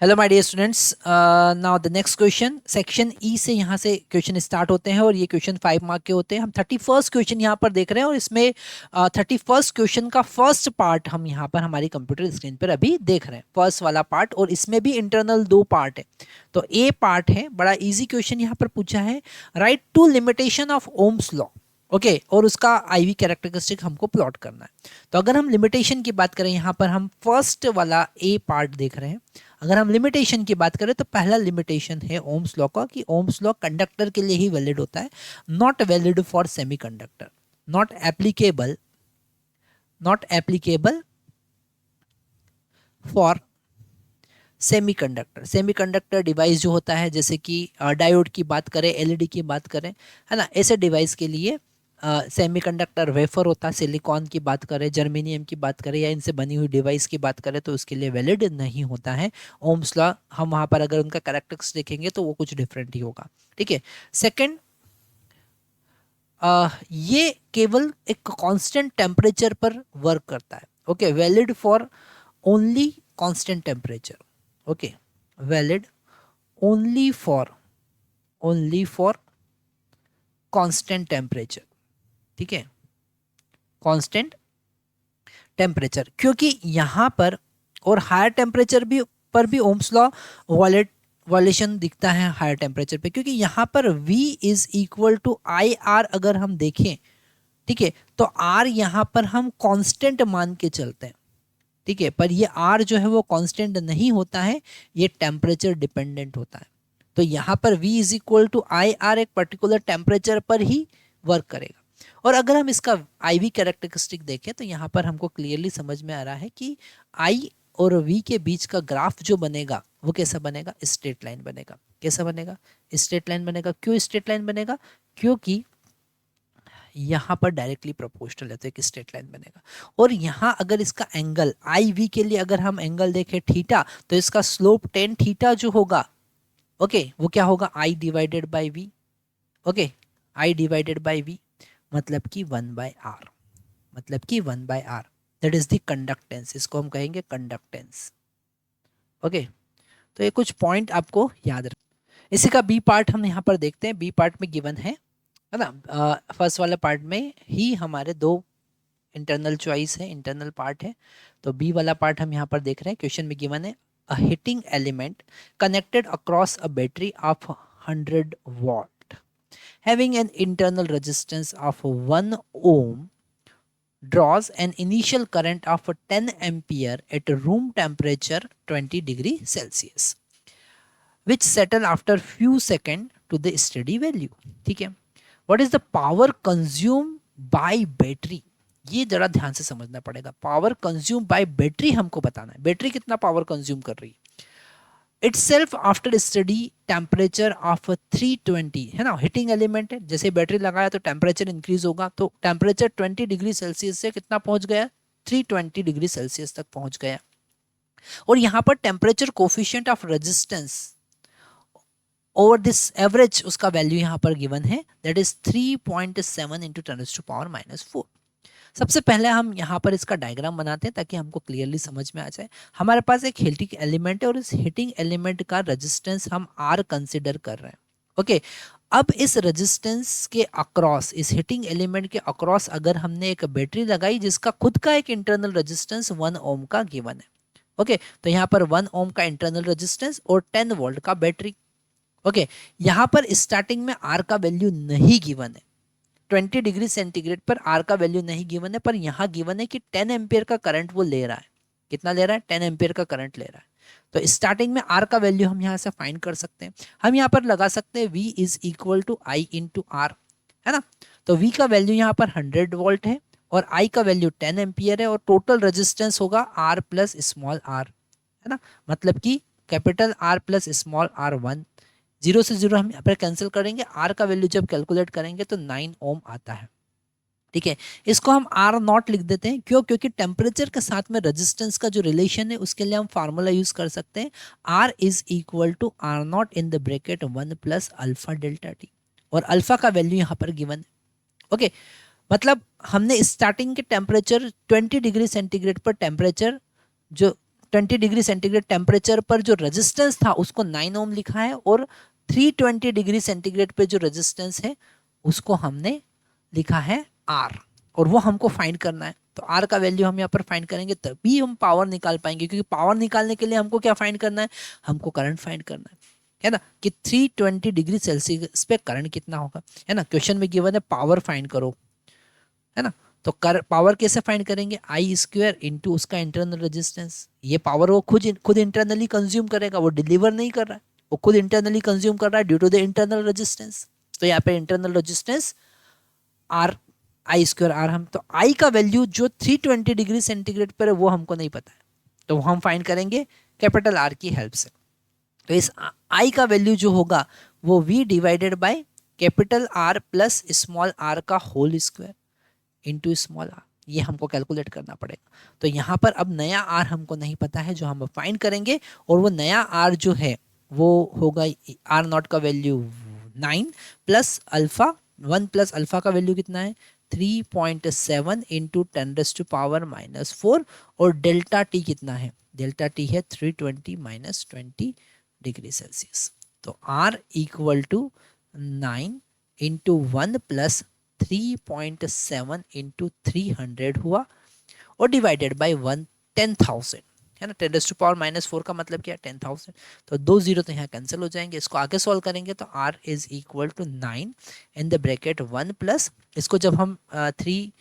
Hello my dear students, now the next question section E से यहाँ से question start होते हैं और ये क्वेश्चन 5 मार्क के होते हैं। हम 31st क्वेश्चन यहाँ पर देख रहे हैं और इसमें 31st क्वेश्चन का फर्स्ट पार्ट हम यहाँ पर हमारी कंप्यूटर स्क्रीन पर अभी देख रहे हैं, फर्स्ट वाला पार्ट। और इसमें भी इंटरनल 2 पार्ट है। तो ए पार्ट है, बड़ा इजी क्वेश्चन यहाँ पर पूछा है, write two limitation of Ohm's law. Okay और उसका आईवी कैरेक्टरिस्टिक हमको प्लॉट करना है। तो अगर हम लिमिटेशन की बात करें, यहाँ पर हम फर्स्ट वाला ए पार्ट देख रहे हैं। अगर हम लिमिटेशन की बात करें तो पहला लिमिटेशन है ओम्स लॉ का कि ओम्स लॉ कंडक्टर के लिए ही वैलिड होता है, not valid for semiconductor, not applicable for semiconductor device जो होता है, जैसे कि डायोड की बात करें, एलईडी की बात करें, है ना, ऐसे डिवाइस के लिए सेमीकंडक्टर वेफर होता है। सिलिकॉन की बात करें, जर्मेनियम की बात करें या इनसे बनी हुई डिवाइस की बात करें तो उसके लिए वैलिड नहीं होता है ओम्स लॉ। हम वहाँ पर अगर उनका कैरेक्टरिस्टिक्स देखेंगे तो वो कुछ डिफरेंट ही होगा। ठीक है। सेकंड, ये केवल एक कांस्टेंट टेम्परेचर पर वर्क करता है। Okay, valid for only constant temperature. Okay, valid only for constant temperature. ठीक है, कांस्टेंट टेम्परेचर, क्योंकि यहाँ पर और हायर टेम्परेचर भी पर भी ओम्स लॉ वायलेशन दिखता है हायर टेम्परेचर पे, क्योंकि यहाँ पर V is equal to I R अगर हम देखें, ठीक है, तो R यहाँ पर हम कांस्टेंट मान के चलते हैं। ठीक है, पर ये R जो है वो कांस्टेंट नहीं होता है, ये टेम्परेचर डिपेंडेंट होता है। तो यहाँ पर V is equal to I R एक पर्टिकुलर टेम्परेचर पर ही वर्क करेगा। और अगर हम इसका IV कैरेक्टरिस्टिक देखें तो यहाँ पर हमको क्लियरली समझ में आ रहा है कि I और V के बीच का ग्राफ जो बनेगा वो कैसा बनेगा, स्ट्रेट लाइन बनेगा। कैसा बनेगा, स्ट्रेट लाइन बनेगा। क्यों स्ट्रेट लाइन बनेगा, क्योंकि यहाँ पर डायरेक्टली प्रोपोर्शनल है तो एक स्ट्रेट लाइन बनेगा। और यहाँ अगर इसका एंगल आई वी के लिए अगर हम एंगल देखें थीटा, तो इसका स्लोप टेन थीटा जो होगा, ओके, वो क्या होगा, I divided by V. Okay, I divided by V मतलब कि 1/r, मतलब कि 1/r, that is the conductance. इसको हम कहेंगे कंडक्टेंस। ओके, तो ये कुछ पॉइंट आपको याद रख। इसी का बी पार्ट हम यहाँ पर देखते हैं। बी पार्ट में गिवन है ना, फर्स्ट वाले पार्ट में ही हमारे 2 इंटरनल चॉइस है, इंटरनल पार्ट है। तो बी वाला पार्ट हम यहाँ पर देख रहे हैं। क्वेश्चन में गिवन है अ heating element connected across a battery of 100 watt having an internal resistance of 1 ohm draws an initial current of 10 ampere at room temperature 20 degree Celsius which settle after few second to the steady value. ठीक है, what is the power consumed by battery, ये जरा ध्यान से समझना पड़ेगा। Power consume by battery हमको बताना है, बैटरी कितना पावर कंज्यूम कर रही है। It's self after study temperature of 320, है ना, हीटिंग एलिमेंट है, जैसे बैटरी लगाया तो टेम्परेचर इंक्रीज होगा, तो टेम्परेचर 20 डिग्री सेल्सियस से कितना पहुंच गया, 320 डिग्री सेल्सियस तक पहुंच गया। और यहाँ पर temperature coefficient of resistance over this average, उसका वैल्यू यहाँ पर गिवन है, दैट इज 3.7 इंटू 10⁻⁻⁴। सबसे पहले हम यहाँ पर इसका डायग्राम बनाते हैं ताकि हमको क्लियरली समझ में आ जाए। हमारे पास एक हीटिंग एलिमेंट है और इस हीटिंग एलिमेंट का रेजिस्टेंस हम R कंसिडर कर रहे हैं। ओके, अब इस रेजिस्टेंस के अक्रॉस, इस हीटिंग एलिमेंट के अक्रॉस अगर हमने एक बैटरी लगाई जिसका खुद का एक इंटरनल रेजिस्टेंस 1 ओम का गिवन है। ओके, तो यहाँ पर 1 ओम का इंटरनल रेजिस्टेंस और 10 वोल्ट का बैटरी। ओके, यहाँ पर स्टार्टिंग में R का वैल्यू नहीं गिवन है, 20 डिग्री सेंटीग्रेड पर R का वैल्यू नहीं गिवन है, पर यहाँ गिवन है कि 10 एम्पियर का करंट वो ले रहा है। कितना ले रहा है, 10 एम्पियर का करंट ले रहा है। तो स्टार्टिंग में R का वैल्यू हम यहाँ से फाइंड कर सकते हैं। हम यहाँ पर लगा सकते हैं V is equal to I into R, है ना। तो V का वैल्यू यहाँ पर 100 वोल्ट है और I का वैल्यू 10 एम्पियर है और टोटल रेजिस्टेंस होगा R प्लस स्मॉल r, है ना, मतलब कि capital R plus small r 1। 0 से 0 हम यहाँ पर कैंसिल करेंगे, R का वैल्यू जब कैलकुलेट करेंगे तो 9 ओम आता है। ठीक है, इसको हम R नॉट लिख देते हैं। क्यों, क्योंकि टेम्परेचर के साथ में रेजिस्टेंस का जो रिलेशन है उसके लिए हम फार्मूला यूज कर सकते हैं, R is equal to R not in the bracket 1 plus alpha delta T, और अल्फा का वैल्यू यहाँ पर गिवन है। ओके, मतलब हमने स्टार्टिंग के टेम्परेचर 20 डिग्री सेंटीग्रेड पर टेम्परेचर जो 320 डिग्री सेंटीग्रेड टेम्परेचर पर जो रेजिस्टेंस था उसको 9 ओम लिखा है, और 320 डिग्री सेंटीग्रेड पे जो रेजिस्टेंस है उसको हमने लिखा है आर, और वो हमको फाइंड करना है। तो आर का वैल्यू हम यहाँ पर फाइंड करेंगे तभी हम पावर निकाल पाएंगे, क्योंकि पावर निकालने के लिए हमको क्या फाइंड करना है, हमको करंट फाइंड करना है ना, कि 320 डिग्री सेल्सियस पे करंट कितना होगा, है ना। क्वेश्चन में गिवन है पावर फाइंड करो, है ना। तो पावर कैसे फाइंड करेंगे, आई स्क्वायर इंटू उसका इंटरनल रेजिस्टेंस। ये पावर वो खुद इंटरनली कंज्यूम करेगा, वो डिलीवर नहीं कर रहा है, वो खुद इंटरनली कंज्यूम कर रहा है due to the internal resistance. तो यहाँ पे internal resistance R, I square R, हम तो आई का वैल्यू जो 320 डिग्री सेंटीग्रेड पर है वो हमको नहीं पता है, तो हम फाइंड करेंगे कैपिटल आर की हेल्प से। तो इस आई का वैल्यू जो होगा वो v divided by capital R plus small R का whole square into small R, ये हमको कैलकुलेट करना पड़ेगा। तो यहाँ पर अब नया आर हमको नहीं पता है जो हम फाइंड करेंगे, और वो नया आर जो है वो होगा आर नॉट का value 9 plus alpha 1 plus alpha का वैल्यू कितना है 3.7 इंटू 10⁻⁻⁴, और डेल्टा टी कितना है, डेल्टा टी है 320 माइनस 20 डिग्री सेल्सियस। तो R equal to 9 into 1 plus 3.7 into 300 हुआ, और डिवाइडेड बाई 10,000, है ना। 10⁻⁻⁴ का मतलब क्या है 10,000, तो 2 जीरो तो यहाँ कैंसिल हो जाएंगे। इसको आगे सॉल्व करेंगे तो r is equal to 9 in the bracket 1 plus, इसको जब हम 3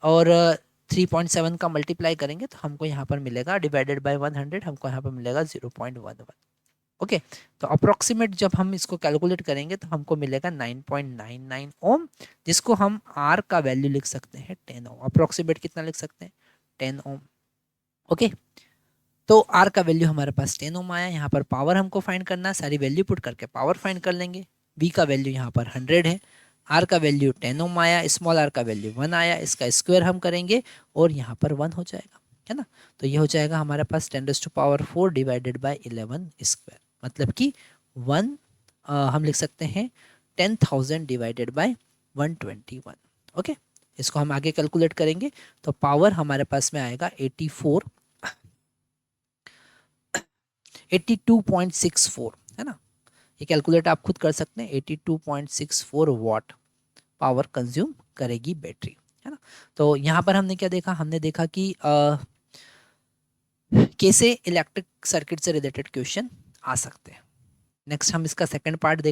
और 3.7 का मल्टीप्लाई करेंगे तो हमको यहाँ पर मिलेगा डिवाइडेड बाय 100, हमको यहाँ पर मिलेगा 0.11। ओके, तो अप्रोक्सीमेट जब हम इसको कैलकुलेट करेंगे तो हमको मिलेगा 9.99 ओम, जिसको हम r का वैल्यू लिख सकते हैं 10 ओम। अप्रोक्सीमेट कितना लिख सकते हैं 10 ओम। ओके, तो r का वैल्यू हमारे पास 10 ओम आया। यहाँ पर पावर हमको फाइंड करना है, सारी वैल्यू पुट करके पावर फाइंड कर लेंगे। v का वैल्यू यहाँ पर 100 है, r का वैल्यू 10 ओम आया, स्मॉल r का वैल्यू 1 आया, इसका स्क्वायर हम करेंगे और यहाँ पर 1 हो जाएगा, है ना। तो ये हो जाएगा हमारे पास 10⁻⁴ डिवाइडेड बाई 11 स्क्वायर, मतलब कि 1 हम लिख सकते हैं 10,000 डिवाइडेड बाई 121। ओके, इसको हम आगे कैलकुलेट करेंगे तो पावर हमारे पास में आएगा 82.64, है ना। ये कैलकुलेट आप खुद कर सकते हैं, 82.64 वाट पावर कंज्यूम करेगी बैटरी, है ना। तो यहाँ पर हमने क्या देखा, हमने देखा कि कैसे इलेक्ट्रिक सर्किट से रिलेटेड क्वेश्चन आ सकते हैं। नेक्स्ट हम इसका सेकंड पार्ट देख